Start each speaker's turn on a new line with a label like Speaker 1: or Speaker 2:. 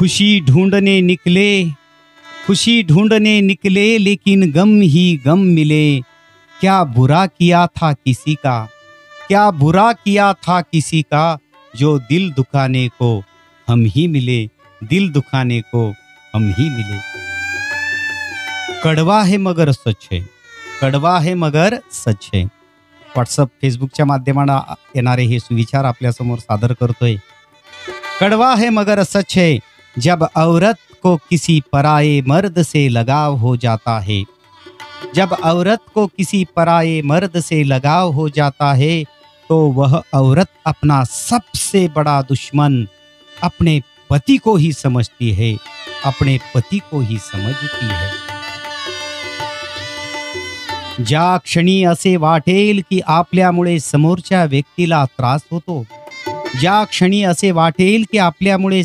Speaker 1: खुशी ढूंढने निकले लेकिन गम ही गम मिले। क्या बुरा किया था किसी का, क्या बुरा किया था किसी का, जो दिल दुखाने को हम ही मिले, दिल दुखाने को हम ही मिले। कड़वा है मगर सच है, कड़वा है मगर सच है। व्हॉट्सअप फेसबुकच्या माध्यमाने येणारे हे सुविचार आपल्यासमोर सादर करतोय। कड़वा है मगर सच है, जब औरत को किसी पराये मर्द से लगाव हो जाता है, जब औरत को किसी पराये मर्द से लगाव हो जाता है, तो वह औरत अपना सबसे बड़ा दुश्मन अपने पति को ही समझती है, अपने पति को ही समझती है। ज्या क्षणी असे वाटेल की आपल्यामुळे समोरच्या व्यक्तीला त्रास होतो, ज्या क्षणी असे वाटेल की आपल्यामुळे